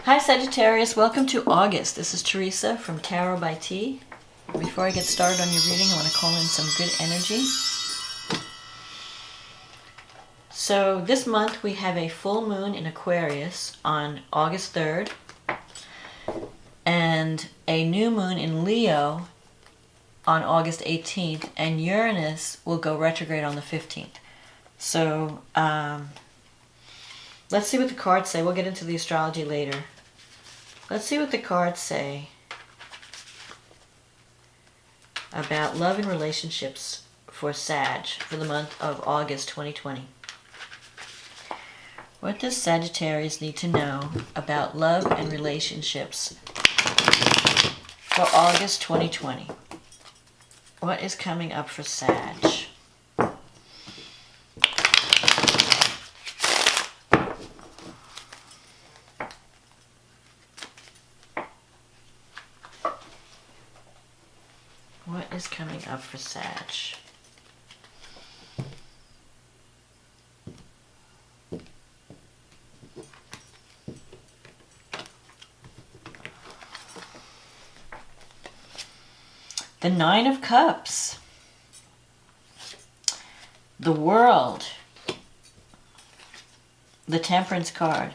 Hi Sagittarius, welcome to August. This is Teresa from Tarot by T. Before I get started on your reading, I want to call in some good energy. So this month we have a full moon in Aquarius on August 3rd and a new moon in Leo on August 18th, and Uranus will go retrograde on the 15th. So let's see what the cards say. We'll get into the astrology later. Let's see what the cards say about love and relationships for Sag for the month of August 2020. What does Sagittarius need to know about love and relationships for August 2020? What is coming up for Sag? What is coming up for Sag? The Nine of Cups, the World, the Temperance card,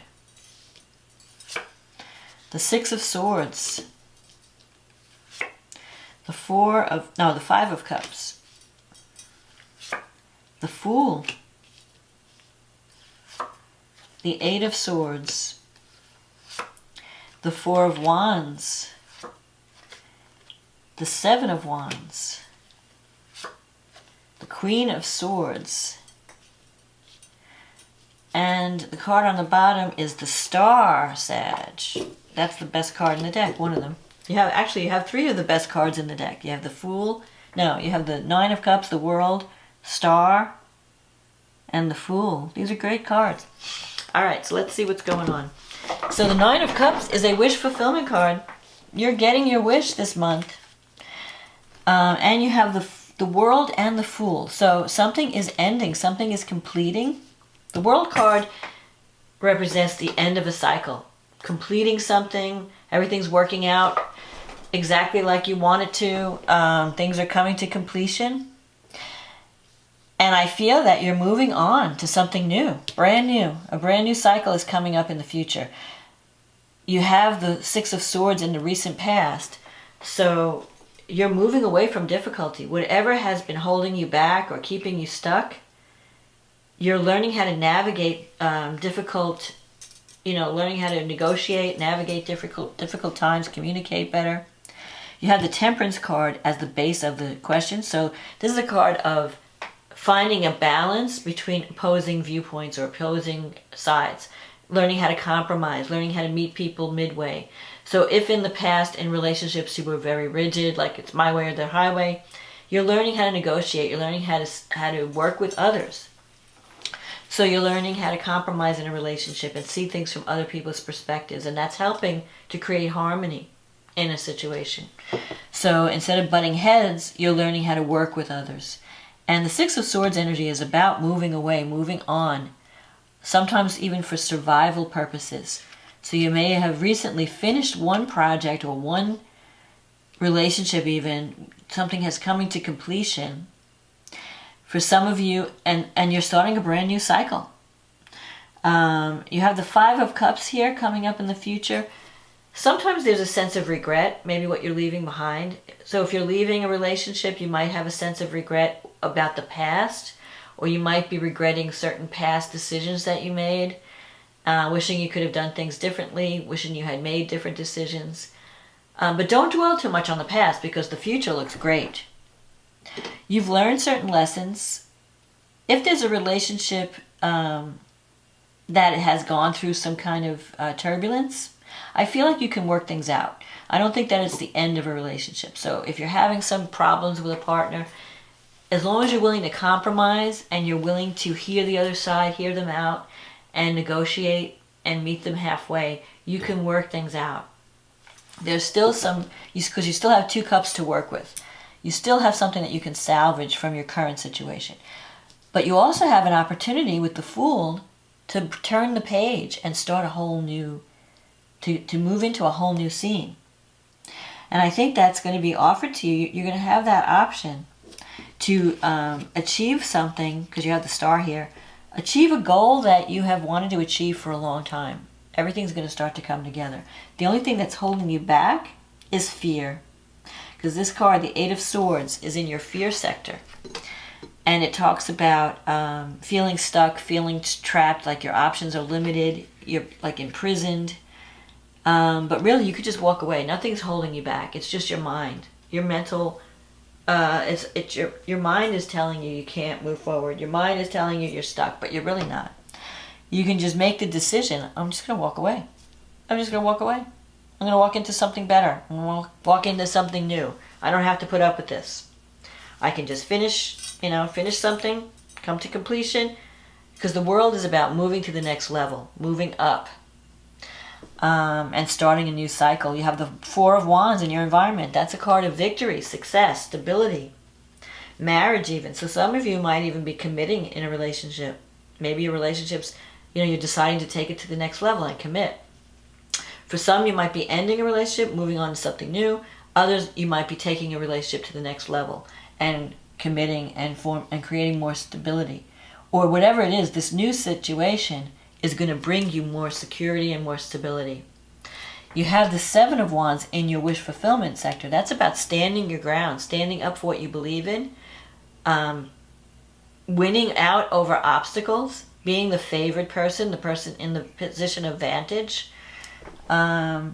the Six of Swords, the Five of Cups, the Fool, the Eight of Swords, the Four of Wands, the Seven of Wands, the Queen of Swords, and the card on the bottom is the Star, Sag. That's the best card in the deck, one of them. You have three of the best cards in the deck. You have the Fool, you have the Nine of Cups, the World, Star, and the Fool. These are great cards. Alright, so let's see what's going on. So the Nine of Cups is a wish fulfillment card. You're getting your wish this month. And you have the World and the Fool. So something is ending, something is completing. The World card represents the end of a cycle. Completing something, everything's working out exactly like you want it to. Things are coming to completion. And I feel that you're moving on to something new, brand new. A brand new cycle is coming up in the future. You have the Six of Swords in the recent past. So you're moving away from difficulty. Whatever has been holding you back or keeping you stuck, you're learning how to navigate learning how to negotiate, navigate difficult times, communicate better. You have the Temperance card as the base of the question. So this is a card of finding a balance between opposing viewpoints or opposing sides. Learning how to compromise, learning how to meet people midway. So if in the past in relationships you were very rigid, like it's my way or the highway, you're learning how to negotiate, you're learning how to work with others. So you're learning how to compromise in a relationship and see things from other people's perspectives, and that's helping to create harmony in a situation. So instead of butting heads, you're learning how to work with others. And the Six of Swords energy is about moving away, moving on, sometimes even for survival purposes. So you may have recently finished one project or one relationship even, something has coming to completion for some of you, and you're starting a brand new cycle. You have the Five of Cups here coming up in the future. Sometimes there's a sense of regret, maybe what you're leaving behind. So if you're leaving a relationship, you might have a sense of regret about the past, or you might be regretting certain past decisions that you made, wishing you could have done things differently, wishing you had made different decisions. But don't dwell too much on the past, because the future looks great. You've learned certain lessons. If there's a relationship that has gone through some kind of turbulence, I feel like you can work things out. I don't think that it's the end of a relationship. So if you're having some problems with a partner, as long as you're willing to compromise and you're willing to hear the other side, hear them out, and negotiate and meet them halfway, you can work things out. There's still because you still have two cups to work with. You still have something that you can salvage from your current situation. But you also have an opportunity with the Fool to turn the page and start a whole new to move into a whole new scene. And I think that's going to be offered to you. You're going to have that option to achieve something, because you have the star here, achieve a goal that you have wanted to achieve for a long time. Everything's going to start to come together. The only thing that's holding you back is fear. Because this card, the Eight of Swords, is in your fear sector. And it talks about feeling stuck, feeling trapped, like your options are limited, you're like imprisoned. But really, you could just walk away. Nothing's holding you back. It's just your mind. Your mental, your mind is telling you you can't move forward. Your mind is telling you you're stuck, but you're really not. You can just make the decision, I'm just going to walk away. I'm just going to walk away. I'm going to walk into something better. I'm going to walk into something new. I don't have to put up with this. I can just finish something, come to completion, because the world is about moving to the next level, moving up, and starting a new cycle. You have the Four of Wands in your environment. That's a card of victory, success, stability, marriage even. So some of you might even be committing in a relationship. Maybe your relationship's, you're deciding to take it to the next level and commit. For some, you might be ending a relationship, moving on to something new. Others, you might be taking a relationship to the next level and committing and creating more stability. Or whatever it is, this new situation is going to bring you more security and more stability. You have the Seven of Wands in your wish fulfillment sector. That's about standing your ground, standing up for what you believe in, winning out over obstacles, being the favored person, the person in the position of vantage. So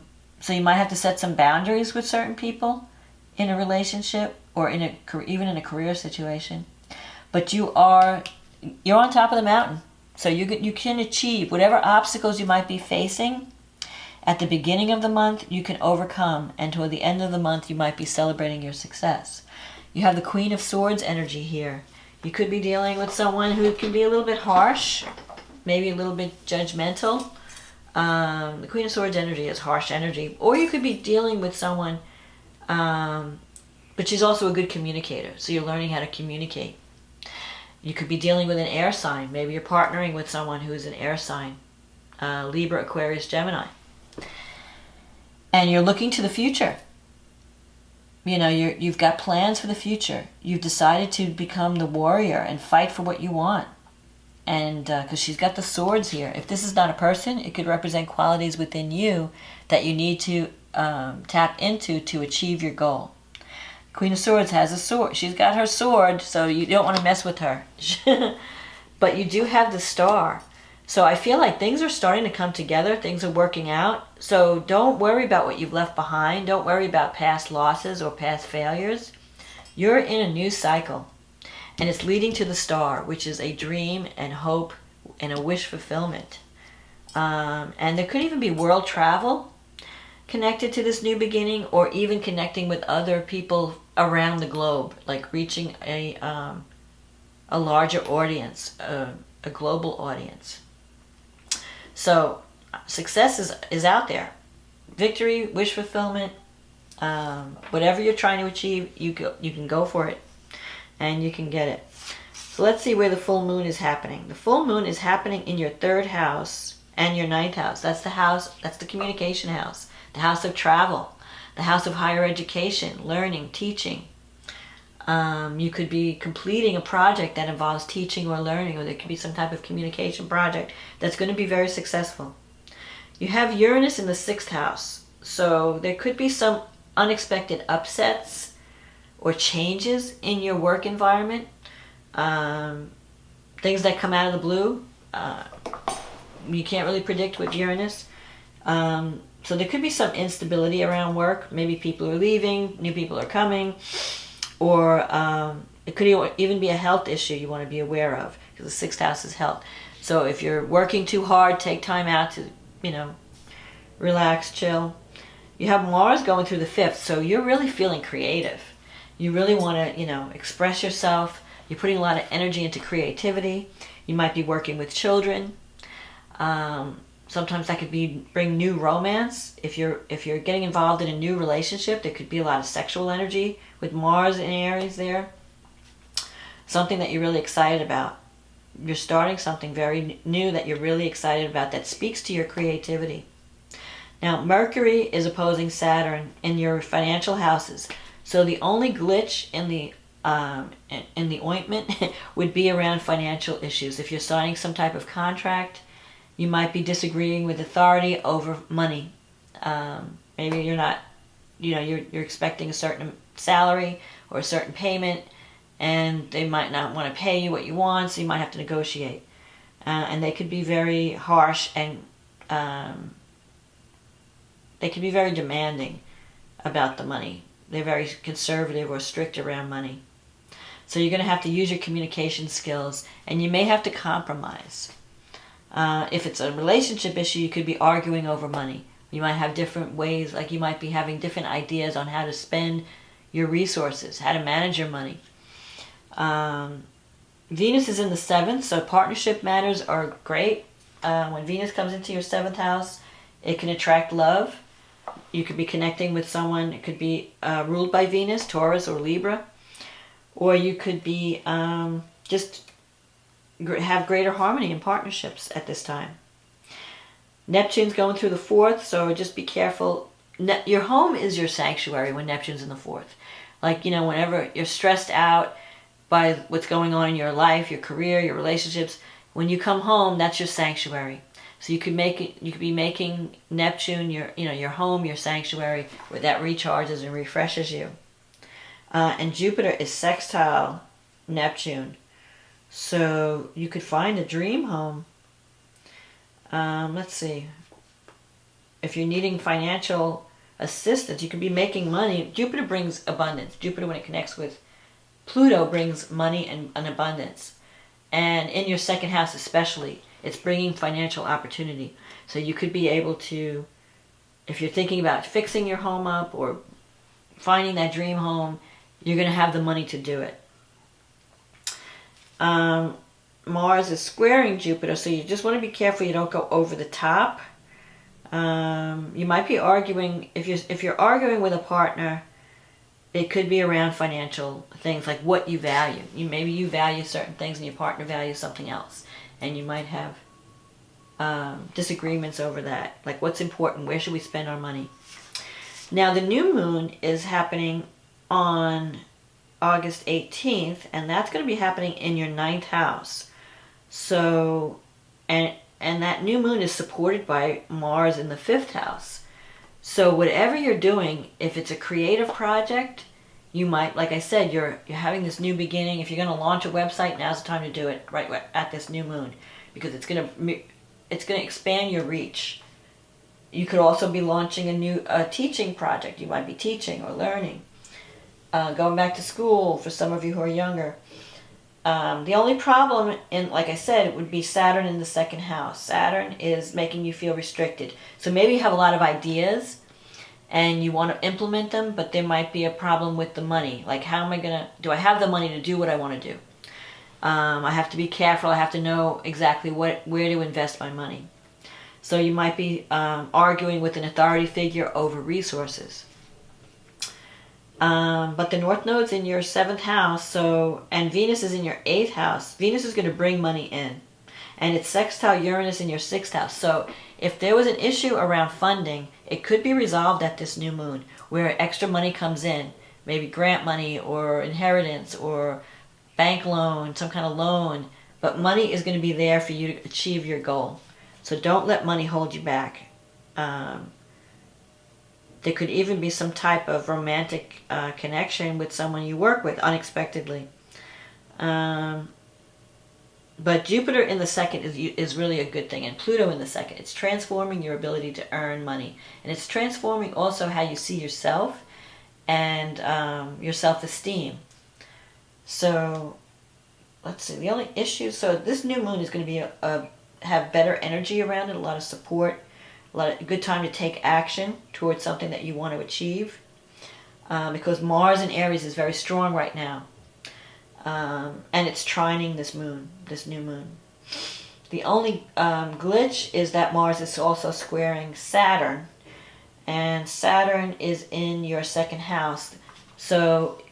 you might have to set some boundaries with certain people in a relationship or even in a career situation. But you're on top of the mountain. So you can achieve whatever obstacles you might be facing. At the beginning of the month, you can overcome. And toward the end of the month, you might be celebrating your success. You have the Queen of Swords energy here. You could be dealing with someone who can be a little bit harsh, maybe a little bit judgmental. The Queen of Swords energy is harsh energy. Or you could be dealing with someone, but she's also a good communicator. So you're learning how to communicate. You could be dealing with an air sign. Maybe you're partnering with someone who is an air sign. Libra, Aquarius, Gemini. And you're looking to the future. You've got plans for the future. You've decided to become the warrior and fight for what you want. And because she's got the swords here. If this is not a person, it could represent qualities within you that you need to tap into to achieve your goal. Queen of Swords has a sword. She's got her sword, so you don't want to mess with her. But you do have the star. So I feel like things are starting to come together. Things are working out. So don't worry about what you've left behind. Don't worry about past losses or past failures. You're in a new cycle. And it's leading to the star, which is a dream and hope and a wish fulfillment. And there could even be world travel connected to this new beginning, or even connecting with other people around the globe, like reaching a larger audience, a global audience. So success is out there. Victory, wish fulfillment, whatever you're trying to achieve, you can go for it, and you can get it. So let's see where the full moon is happening. The full moon is happening in your 3rd house and your 9th house. That's the communication house, the house of travel, the house of higher education, learning, teaching. You could be completing a project that involves teaching or learning, or there could be some type of communication project that's going to be very successful. You have Uranus in the 6th house, so there could be some unexpected upsets or changes in your work environment, things that come out of the blue. You can't really predict with Uranus. So there could be some instability around work. Maybe people are leaving, new people are coming, or it could even be a health issue you want to be aware of, because the 6th house is health. So if you're working too hard, take time out to, relax, chill. You have Mars going through the 5th, so you're really feeling creative. You really want to, express yourself. You're putting a lot of energy into creativity. You might be working with children. Sometimes that could bring new romance. If you're getting involved in a new relationship, there could be a lot of sexual energy with Mars in Aries there. Something that you're really excited about. You're starting something very new that you're really excited about that speaks to your creativity. Now, Mercury is opposing Saturn in your financial houses. So the only glitch in the ointment would be around financial issues. If you're signing some type of contract, you might be disagreeing with authority over money. Maybe you're not, you're expecting a certain salary or a certain payment, and they might not want to pay you what you want, so you might have to negotiate. And they could be very harsh, and they can be very demanding about the money. They're very conservative or strict around money. So you're going to have to use your communication skills, and you may have to compromise. If it's a relationship issue, you could be arguing over money. You might have different ways, like you might be having different ideas on how to spend your resources, how to manage your money. Venus is in the 7th, so partnership matters are great. When Venus comes into your 7th house, it can attract love. You could be connecting with someone. It could be ruled by Venus, Taurus or Libra. Or you could be just have greater harmony in partnerships at this time. Neptune's going through the 4th, so just be careful. Your home is your sanctuary when Neptune's in the 4th. Like, whenever you're stressed out by what's going on in your life, your career, your relationships, when you come home, that's your sanctuary. So you could be making Neptune your home, your sanctuary, where that recharges and refreshes you. And Jupiter is sextile Neptune, so you could find a dream home. Let's see. If you're needing financial assistance, you could be making money. Jupiter brings abundance. Jupiter, when it connects with Pluto, brings money and abundance. And in your 2nd house especially, it's bringing financial opportunity. So you could be able to, if you're thinking about fixing your home up or finding that dream home, you're going to have the money to do it. Mars is squaring Jupiter, so you just want to be careful you don't go over the top. You might be arguing, if you're arguing with a partner, it could be around financial things, like what you value. Maybe you value certain things and your partner values something else. And you might have disagreements over that. Like, what's important? Where should we spend our money? Now, the new moon is happening on August 18th, and that's going to be happening in your 9th house. So, and that new moon is supported by Mars in the 5th house. So whatever you're doing, if it's a creative project, you might, like I said, you're having this new beginning. If you're going to launch a website, now's the time to do it right at this new moon, because it's going to expand your reach. You could also be launching a new teaching project. You might be teaching or learning, going back to school for some of you who are younger. The only problem, like I said, it would be Saturn in the 2nd house. Saturn is making you feel restricted. So maybe you have a lot of ideas and you want to implement them, but there might be a problem with the money. Like, do I have the money to do what I want to do? I have to be careful. I have to know exactly where to invest my money. So you might be arguing with an authority figure over resources. But the North Node's in your 7th house, and Venus is in your 8th house. Venus is going to bring money in. And it's sextile Uranus in your 6th house. So if there was an issue around funding, it could be resolved at this new moon, where extra money comes in. Maybe grant money or inheritance or bank loan, some kind of loan. But money is going to be there for you to achieve your goal. So don't let money hold you back. There could even be some type of romantic connection with someone you work with unexpectedly. But Jupiter in the 2nd is really a good thing, and Pluto in the 2nd. It's transforming your ability to earn money. And it's transforming also how you see yourself and your self-esteem. So, let's see. The only issue, so this new moon is going to be have better energy around it, a lot of support, a good time to take action towards something that you want to achieve. Because Mars in Aries is very strong right now. And it's trining this new moon. The only glitch is that Mars is also squaring Saturn. And Saturn is in your 2nd house. So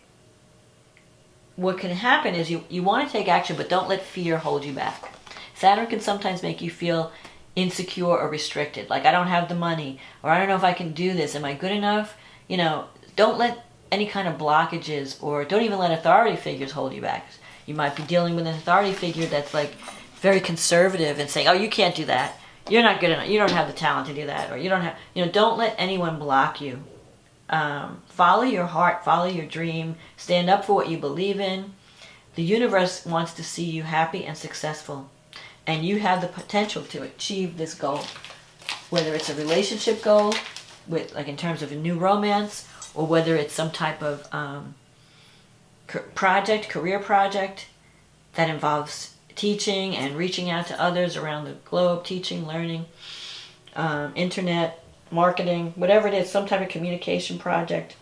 what can happen is you want to take action, but don't let fear hold you back. Saturn can sometimes make you feel insecure or restricted. Like, I don't have the money, or I don't know if I can do this. Am I good enough? You know, don't let any kind of blockages, or don't even let authority figures hold you back. You might be dealing with an authority figure that's like very conservative and saying, oh, you can't do that. You're not good enough. You don't have the talent to do that. Or you don't have, you know, don't let anyone block you. Follow your heart, follow your dream, stand up for what you believe in. The universe wants to see you happy and successful. And you have the potential to achieve this goal. Whether it's a relationship goal, with like in terms of a new romance, or whether it's some type of career project that involves teaching and reaching out to others around the globe, teaching, learning, internet, marketing, whatever it is, some type of communication project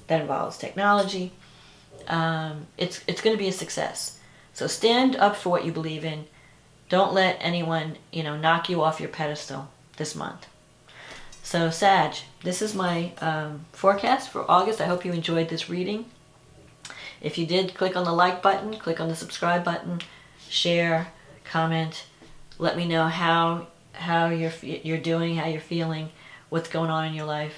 that involves technology. It's going to be a success. So stand up for what you believe in. Don't let anyone, you know, knock you off your pedestal this month. So Sag, this is my forecast for August. I hope you enjoyed this reading. If you did, click on the like button, click on the subscribe button, share, comment. Let me know how you're doing, how you're feeling, what's going on in your life.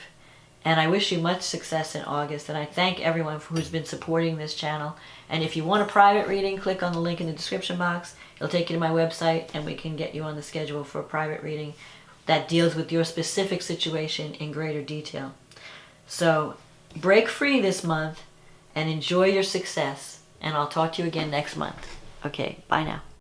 And I wish you much success in August. And I thank everyone who's been supporting this channel. And if you want a private reading, click on the link in the description box. It'll take you to my website, and we can get you on the schedule for a private reading that deals with your specific situation in greater detail. So break free this month and enjoy your success. And I'll talk to you again next month. Okay, bye now.